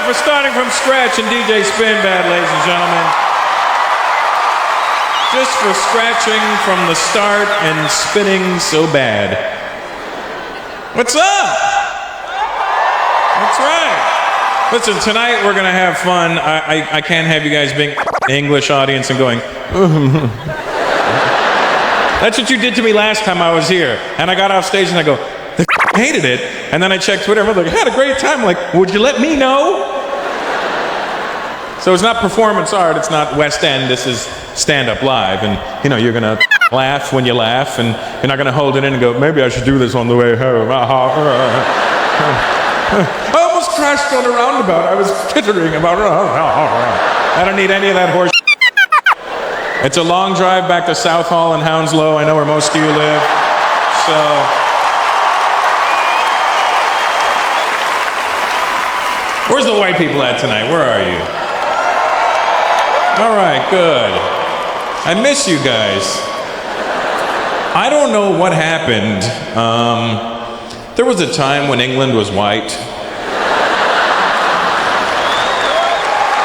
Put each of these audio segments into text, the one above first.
for starting from scratch and DJ Spin Bad, ladies and gentlemen. Just for scratching from the start and spinning so bad. What's up? That's right. Listen, tonight we're gonna have fun. I can't have you guys being English audience and going, that's what you did to me last time I was here. And I got off stage and I go, they hated it. And then I checked Twitter and I was like, I had a great time. I'm like, would you let me know? So it's not performance art, it's not West End, this is stand-up live. And you know, you're gonna laugh when you laugh, and you're not gonna hold it in and go, maybe I should do this on the way home. I almost crashed on a roundabout. I was tittering about I don't need any of that horse. It's a long drive back to South Hall and Hounslow. I know where most of you live. So where's the white people at tonight? Where are you? All right, good. I miss you guys. I don't know what happened. There was a time when England was white.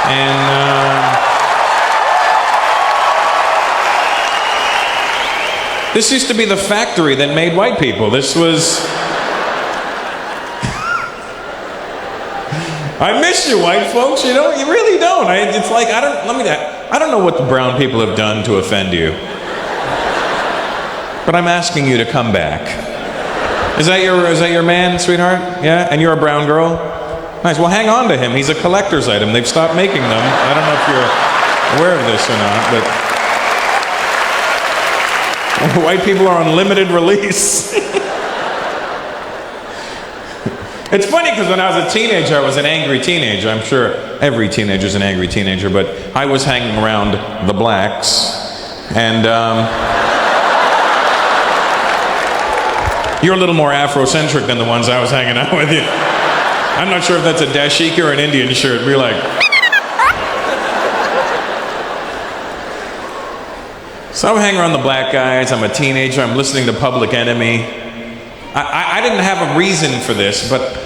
And this used to be the factory that made white people. This was... I miss you, white folks. You don't. You really don't. It's like I don't know what the brown people have done to offend you, but I'm asking you to come back. Is that your man, sweetheart? Yeah. And you're a brown girl. Nice. Well, hang on to him. He's a collector's item. They've stopped making them. I don't know if you're aware of this or not, but white people are on limited release. It's funny because when I was a teenager, I was an angry teenager. I'm sure every teenager's an angry teenager, but I was hanging around the blacks, and you're a little more Afrocentric than the ones I was hanging out with you. I'm not sure if that's a dashiki or an Indian shirt. We're like... So I'm hanging around the black guys. I'm a teenager. I'm listening to Public Enemy. I didn't have a reason for this, but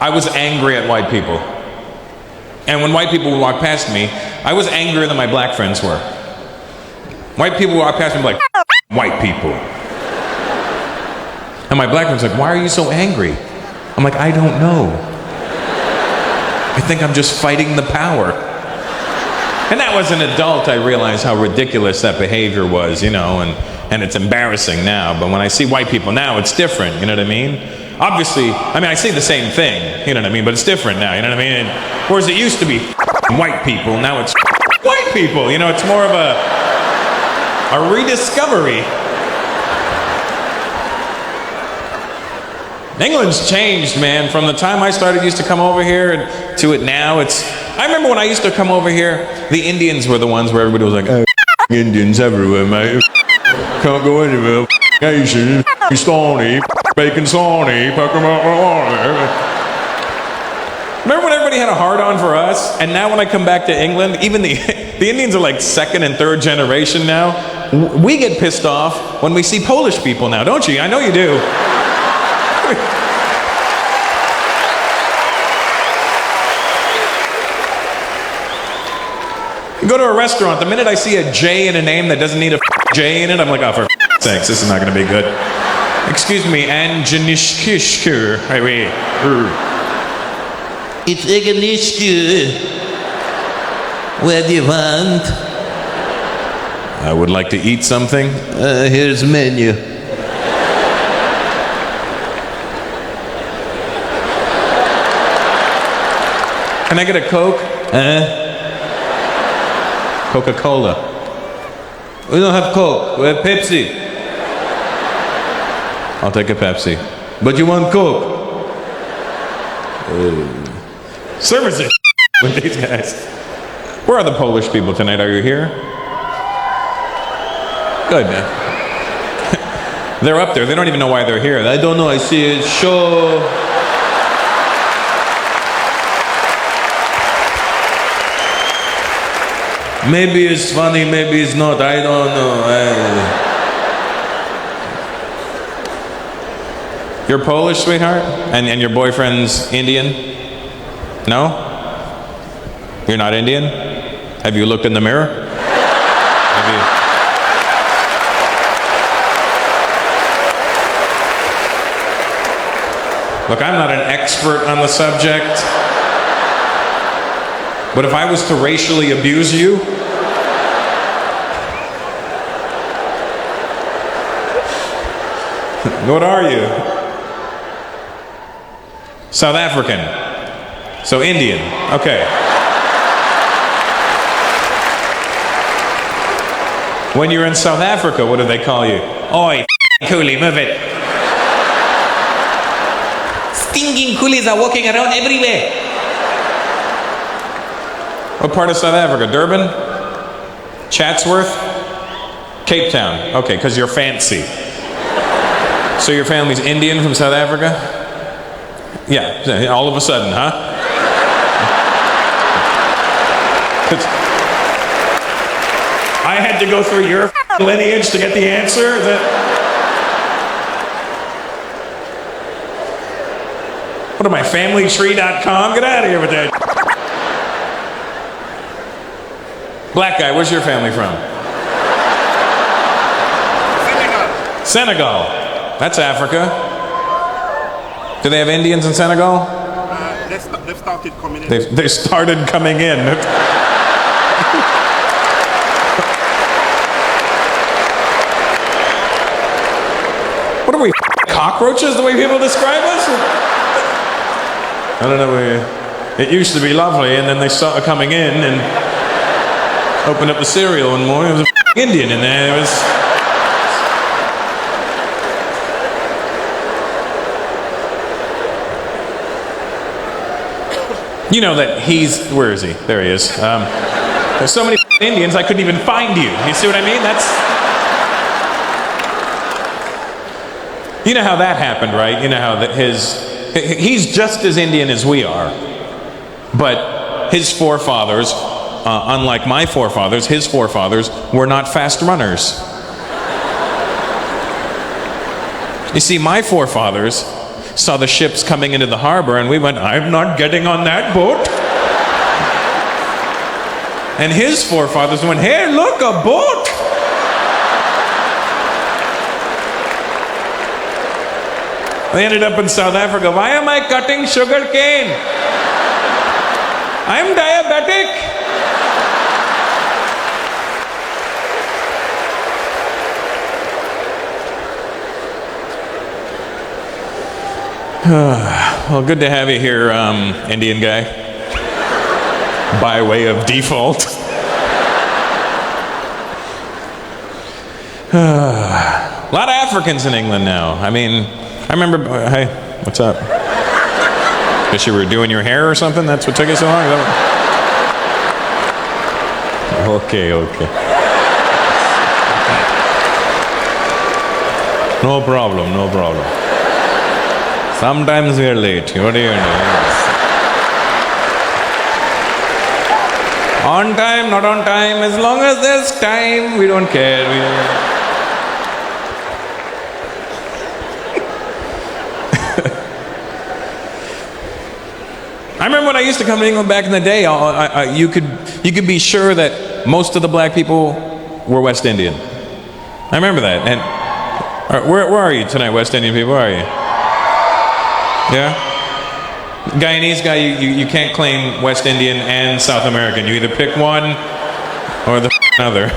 I was angry at white people. And when white people would walk past me, I was angrier than my black friends were. White people would walk past me like, white people. And my black friends were like, why are you so angry? I'm like, I don't know. I think I'm just fighting the power. And now as an adult, I realize how ridiculous that behavior was, you know, and it's embarrassing now. But when I see white people now, it's different, you know what I mean? Obviously, I say the same thing, you know what I mean? But it's different now, you know what I mean? Whereas it used to be white people, now it's white people. You know, it's more of a rediscovery. England's changed, man. From the time I used to come over here to it now, I remember when I used to come over here, the Indians were the ones where everybody was like, oh, Indians everywhere, mate. Can't go anywhere. Asian, Stony, bacon Sawney, remember when everybody had a hard-on for us? And now when I come back to England, even the Indians are like second and third generation now. We get pissed off when we see Polish people now, don't you? I know you do. You go to a restaurant, the minute I see a J in a name that doesn't need a J in it, I'm like, oh, for sakes, this is not going to be good. Excuse me, Anjanishkishkur. It's Eganishku. What do you want? I would like to eat something. Here's the menu. Can I get a Coke? Coca-Cola. We don't have Coke, we have Pepsi. I'll take a Pepsi. But you want Coke? Service it with these guys. Where are the Polish people tonight? Are you here? Good, man. They're up there. They don't even know why they're here. I don't know. I see a show. Maybe it's funny, maybe it's not. I don't know. You're Polish, sweetheart? And your boyfriend's Indian? No? You're not Indian? Have you looked in the mirror? Have you? Look, I'm not an expert on the subject, but if I was to racially abuse you, what are you? South African. So Indian. Okay. When you're in South Africa, what do they call you? Oi, coolie, move it. Stinking coolies are walking around everywhere. What part of South Africa? Durban? Chatsworth? Cape Town. Okay, because you're fancy. So your family's Indian from South Africa? Yeah, all of a sudden, huh? I had to go through your lineage to get the answer? What am I, familytree.com? Get out of here with that. Black guy, where's your family from? Senegal. That's Africa. Do they have Indians in Senegal? They've started coming in. They started coming in. What are we, cockroaches, the way people describe us? I don't know. It used to be lovely, and then they started coming in and opened up the cereal one morning. There was an Indian in there. It was... You know that he's... Where is he? There he is. There's so many Indians, I couldn't even find you. You see what I mean? That's... You know how that happened, right? You know how that he's just as Indian as we are. But his forefathers, unlike my forefathers, his forefathers were not fast runners. You see, my forefathers saw the ships coming into the harbor and we went, I'm not getting on that boat. And his forefathers went, hey, look, a boat. They ended up in South Africa. Why am I cutting sugar cane? I'm diabetic. Well, good to have you here, Indian guy. By way of default. A lot of Africans in England now. I mean, I remember, hey, what's up? Guess you were doing your hair or something? That's what took you so long? Okay. No problem. Sometimes we are late. What do you know? On time, not on time. As long as there's time, we don't care. I remember when I used to come to England back in the day, you could be sure that most of the black people were West Indian. I remember that. And where are you tonight, West Indian people? Where are you? Yeah? Guyanese guy, you can't claim West Indian and South American. You either pick one or the other.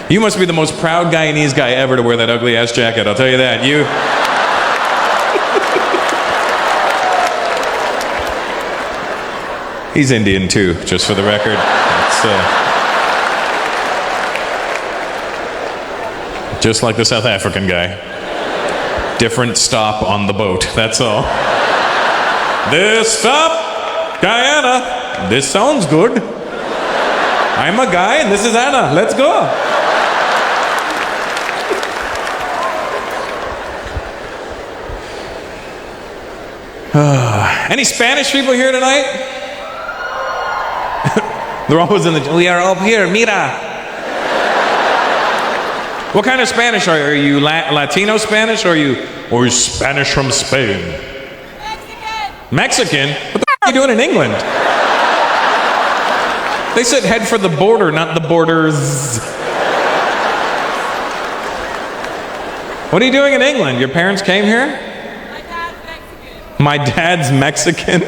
You must be the most proud Guyanese guy ever to wear that ugly ass jacket, I'll tell you that. He's Indian too, just for the record. Just like the South African guy. Different stop on the boat, that's all. This stop, Guyana. This sounds good. I'm a guy and this is Anna. Let's go. Any Spanish people here tonight? They're always in the... We are up here, mira. What kind of Spanish are you? Are you Latino Spanish or are you Spanish from Spain? Mexican? What the f*** are you doing in England? They said head for the border, not the borders. What are you doing in England? Your parents came here? My dad's Mexican. My dad's Mexican?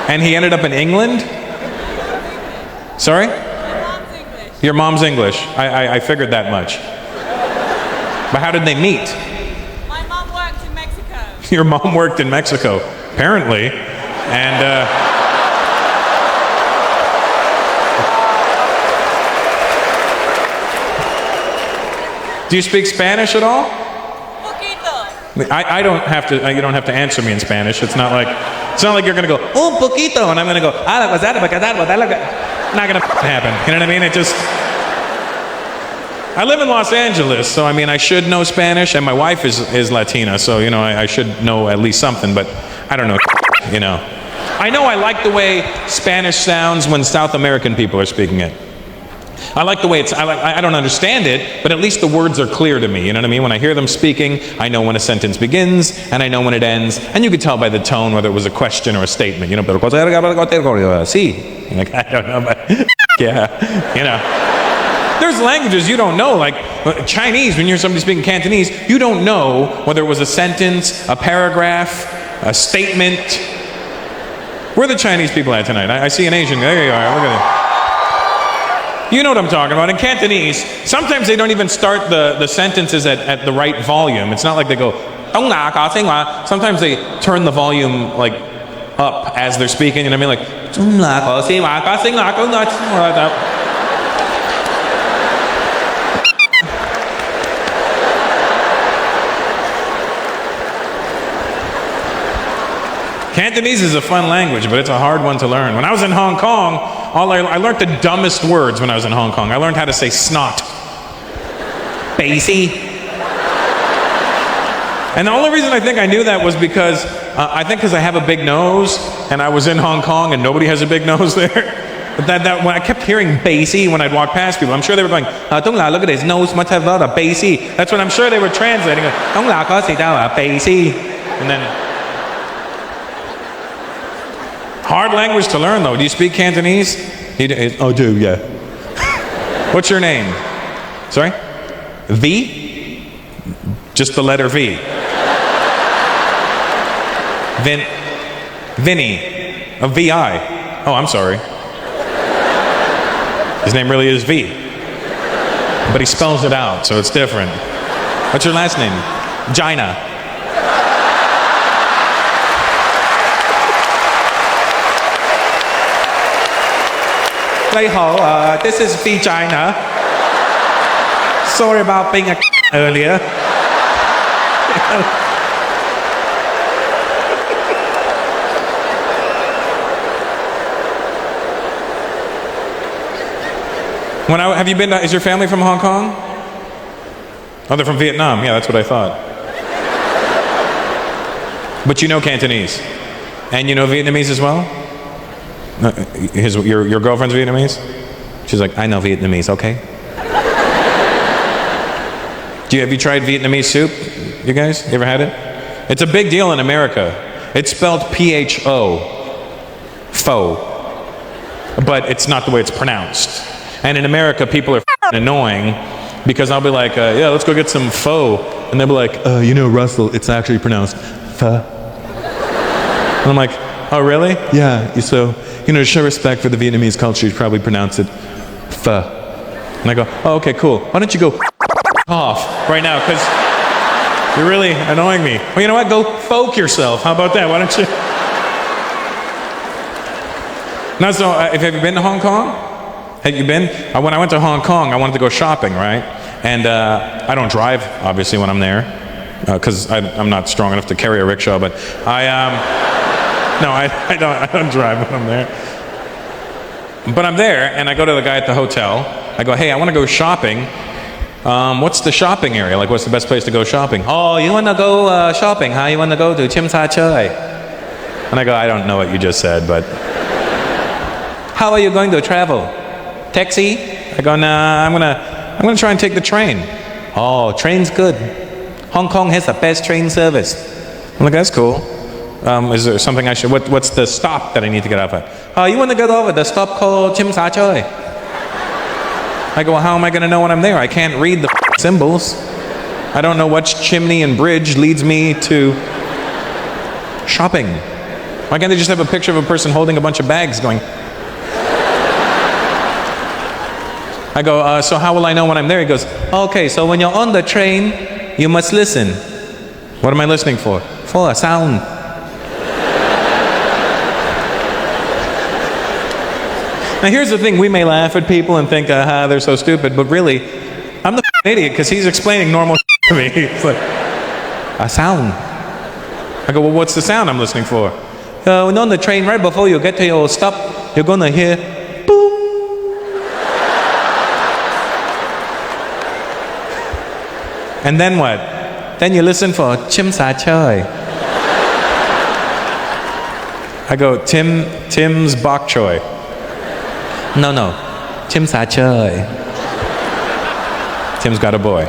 And he ended up in England? Sorry? My mom's English. Your mom's English. I figured that much. But how did they meet? My mom worked in Mexico. Your mom worked in Mexico, apparently. And, do you speak Spanish at all? Poquito. I don't have to. You don't have to answer me in Spanish. It's not like you're gonna go un poquito, and I'm gonna go not gonna happen. You know what I mean? It just. I live in Los Angeles, so I mean I should know Spanish, and my wife is Latina, so you know I should know at least something. But I don't know. You know, I know I like the way Spanish sounds when South American people are speaking it. I like the way it's, I don't understand it, but at least the words are clear to me, you know what I mean? When I hear them speaking, I know when a sentence begins, and I know when it ends, and you could tell by the tone whether it was a question or a statement, you know, pero sí. Like, I don't know, but yeah, you know. There's languages you don't know, like Chinese, when you hear somebody speaking Cantonese, you don't know whether it was a sentence, a paragraph, a statement. Where are the Chinese people at tonight? I see an Asian, there you are, look at them. You know what I'm talking about. In Cantonese, sometimes they don't even start the sentences at the right volume. It's not like they go, sometimes they turn the volume like up as they're speaking, and I mean like, Cantonese is a fun language, but it's a hard one to learn. When I was in Hong Kong, I learned the dumbest words when I was in Hong Kong. I learned how to say snot. Basie. And the only reason I think I knew that was because, because I have a big nose, and I was in Hong Kong and nobody has a big nose there. But when I kept hearing basie when I'd walk past people, I'm sure they were going, look at his nose, must have a basie. That's what I'm sure they were translating. Basie. And then... Hard language to learn, though. Do you speak Cantonese? Oh, do, yeah. What's your name? Sorry? V? Just the letter V. Vinny. A V-I. Oh, I'm sorry. His name really is V. But he spells it out, so it's different. What's your last name? Gina. This is vagina. Sorry about being a earlier. Have you been is your family from Hong Kong? Oh, they're from Vietnam. Yeah, that's what I thought. But you know Cantonese. And you know Vietnamese as well? Your girlfriend's Vietnamese? She's like, I know Vietnamese, okay? Have you tried Vietnamese soup? You guys? You ever had it? It's a big deal in America. It's spelled P-H-O. Pho. But it's not the way it's pronounced. And in America, people are annoying because I'll be like, yeah, let's go get some pho. And they'll be like, Russell, it's actually pronounced pho. And I'm like, oh, really? Yeah, so... to show respect for the Vietnamese culture, you probably pronounce it pho. And I go, oh, okay, cool. Why don't you go off right now, because you're really annoying me. Well, you know what? Go folk yourself. How about that? Why don't you? Now, so have you been to Hong Kong? Have you been? When I went to Hong Kong, I wanted to go shopping, right? And I don't drive, obviously, when I'm there, because I'm not strong enough to carry a rickshaw, but no, I don't drive when I'm there. But I'm there, and I go to the guy at the hotel. I go, hey, I want to go shopping. What's the shopping area? Like, what's the best place to go shopping? Oh, you want to go shopping, huh? You want to go to Chim Sa Choi? And I go, I don't know what you just said, but... How are you going to travel? Taxi? I go, nah, I'm gonna try and take the train. Oh, train's good. Hong Kong has the best train service. I'm like, that's cool. Is there something I should, what's the stop that I need to get off at? You want to get off at the stop called Chim Sa Choi. I go, well, how am I going to know when I'm there? I can't read the symbols. I don't know which chimney and bridge leads me to shopping. Why can't they just have a picture of a person holding a bunch of bags going? I go, so how will I know when I'm there? He goes, okay, so when you're on the train, you must listen. What am I listening for? For a sound. Now here's the thing, we may laugh at people and think, they're so stupid, but really, I'm the idiot because he's explaining normal to me. It's like, a sound. I go, well, what's the sound I'm listening for? When on the train, right before you get to your stop, you're gonna hear, boom. And then what? Then you listen for Chim Sa Choi. I go, Tim's bok choy. No, Chim Sa Choi. Tim's got a boy.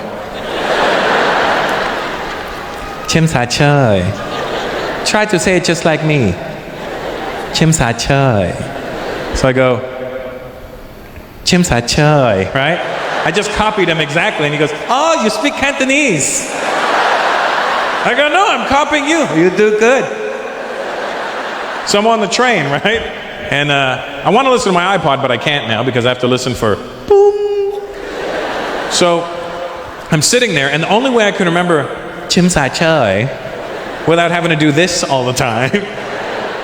Chim Sa Choi. Try to say it just like me. Chim Sa Choi. So I go, Chim Sa Choi, right? I just copied him exactly, and he goes, oh, you speak Cantonese. I go, no, I'm copying you. You do good. So I'm on the train, right? And I want to listen to my iPod, but I can't now because I have to listen for boom. So I'm sitting there, and the only way I can remember Chim Sa Choi without having to do this all the time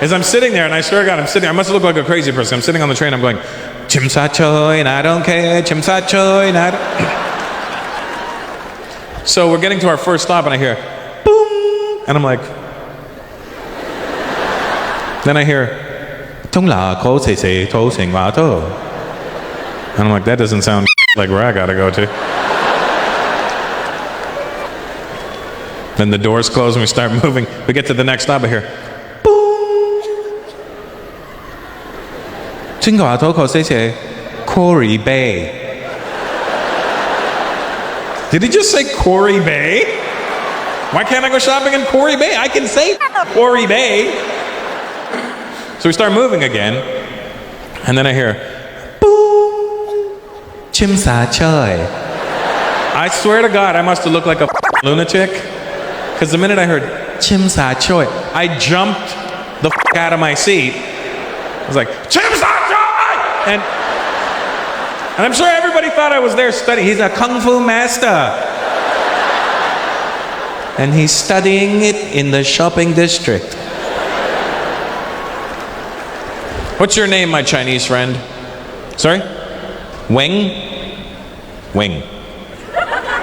is I'm sitting there, and I swear to God, I must look like a crazy person. I'm sitting on the train, I'm going, Chim Sa Choi, and I don't care, Chim Sa Choi, and I don't... So we're getting to our first stop, and I hear, boom, and I'm like... Then I hear, and I'm like, that doesn't sound like where I gotta go to. Then the doors close and we start moving. We get to the next stop, I hear, boom. Quarry Bay. Did he just say Quarry Bay? Why can't I go shopping in Quarry Bay? I can say Quarry Bay. So we start moving again, and then I hear, boom, Chim Sa Choi. I swear to God, I must have looked like a lunatic, because the minute I heard Chim Sa Choi, I jumped the out of my seat. I was like, Chim Sa Choi! And I'm sure everybody thought I was there studying. He's a kung fu master. And he's studying it in the shopping district. What's your name, my Chinese friend? Sorry? Wing? Wing.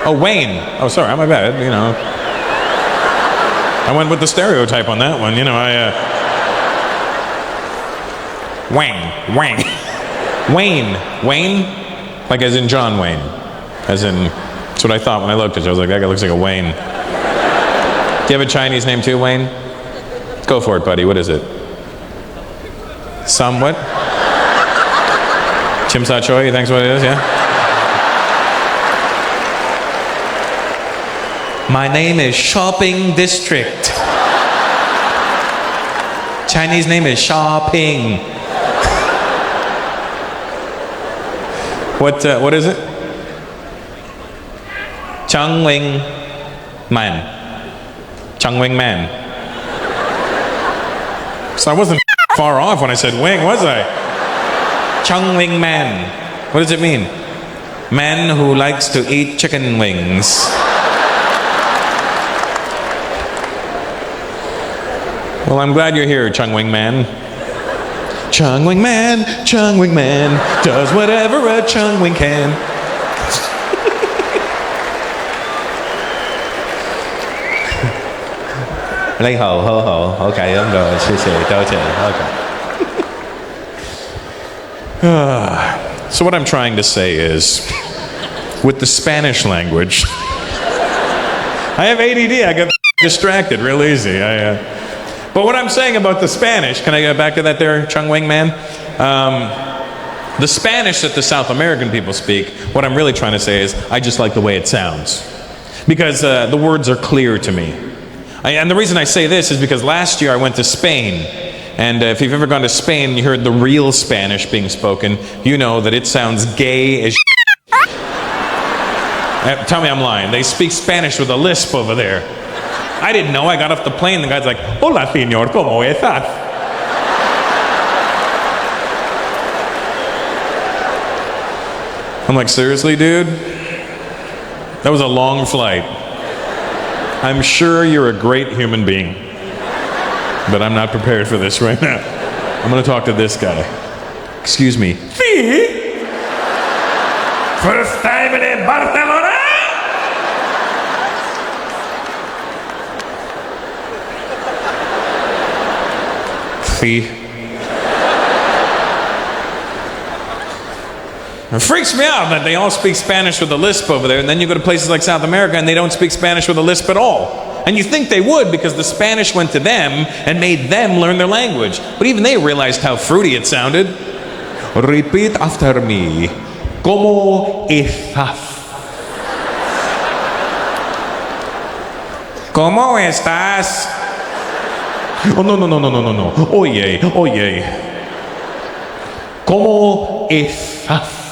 Oh, Wayne. Oh, sorry, my bad, you know. I went with the stereotype on that one, you know, Wayne. Wayne. Wayne? Like as in John Wayne. As in, that's what I thought when I looked at you. I was like, that guy looks like a Wayne. Do you have a Chinese name too, Wayne? Go for it, buddy. What is it? Somewhat? Chim Sa Choi, you think's what it is, yeah? My name is Shopping District. Chinese name is Shopping. What is it? Chung Wing Man. Chung Wing Man. So I wasn't far off when I said wing, was I? Chung Wing Man. What does it mean? Man who likes to eat chicken wings. Well, I'm glad you're here, Chung Wing Man. Chung Wing Man does whatever a Chung Wing can. Lấy hồ, hô hồ. Okay, đúng rồi. Okay. So what I'm trying to say is, with the Spanish language, I have ADD. I get distracted real easy. But what I'm saying about the Spanish, can I get back to that there, Chung Wing Man? The Spanish that the South American people speak, what I'm really trying to say is, I just like the way it sounds. Because the words are clear to me. And the reason I say this is because last year I went to Spain. And if you've ever gone to Spain and you heard the real Spanish being spoken, you know that it sounds gay as Tell me I'm lying. They speak Spanish with a lisp over there. I didn't know. I got off the plane. The guy's like, "Hola, señor, ¿cómo estás?" I'm like, seriously, dude? That was a long flight. I'm sure you're a great human being, but I'm not prepared for this right now. I'm going to talk to this guy. Excuse me. Sí. First time in Barcelona. See? It freaks me out that they all speak Spanish with a lisp over there, and then you go to places like South America and they don't speak Spanish with a lisp at all. And you think they would because the Spanish went to them and made them learn their language. But even they realized how fruity it sounded. Repeat after me. ¿Cómo estás? ¿Cómo estás? Oh, no. Oye. ¿Cómo estás?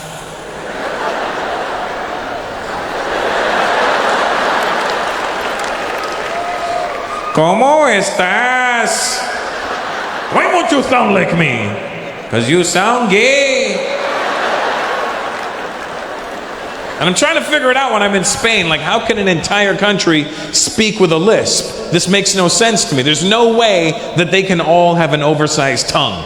¿Cómo estás? Why won't you sound like me? Because you sound gay. And I'm trying to figure it out when I'm in Spain. Like, how can an entire country speak with a lisp? This makes no sense to me. There's no way that they can all have an oversized tongue.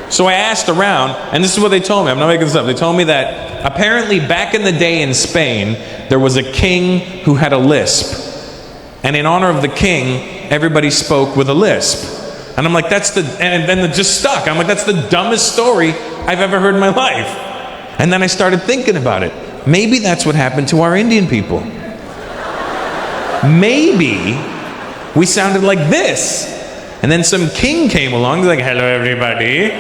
So I asked around, and this is what they told me. I'm not making this up. They told me that apparently back in the day in Spain, there was a king who had a lisp. And in honor of the king, everybody spoke with a lisp. And I'm like, and then it just stuck. I'm like, that's the dumbest story I've ever heard in my life. And then I started thinking about it. Maybe that's what happened to our Indian people. Maybe we sounded like this. And then some king came along, like, "Hello, everybody.